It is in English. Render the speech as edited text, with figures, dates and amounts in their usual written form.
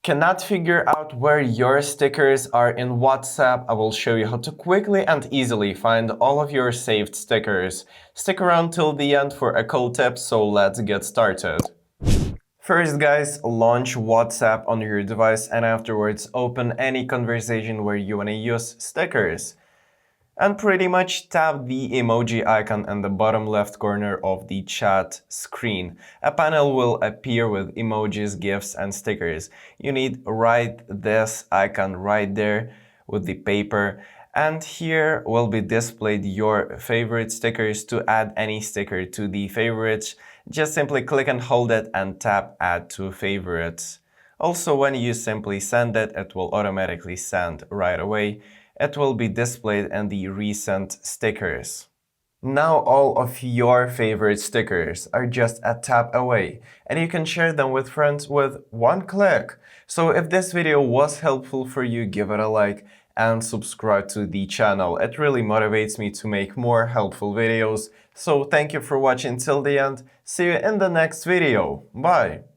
Cannot figure out where your stickers are in WhatsApp? I will show you how to quickly and easily find all of your saved stickers. Stick around till the end for a cool tip, so let's get started. First guys, launch WhatsApp on your device and afterwards open any conversation where you want to use stickers. And pretty much tap the emoji icon in the bottom left corner of the chat screen. A panel will appear with emojis, GIFs, and stickers. You need write this icon right there with the paper. And here will be displayed your favorite stickers. To add any sticker to the favorites, just simply click and hold it and tap Add to Favorites. Also, when you simply send it, it will automatically send right away. It will be displayed in the recent stickers. Now all of your favorite stickers are just a tap away, and you can share them with friends with one click. So if this video was helpful for you, give it a like and subscribe to the channel. It really motivates me to make more helpful videos. So thank you for watching till the end. See you in the next video. Bye!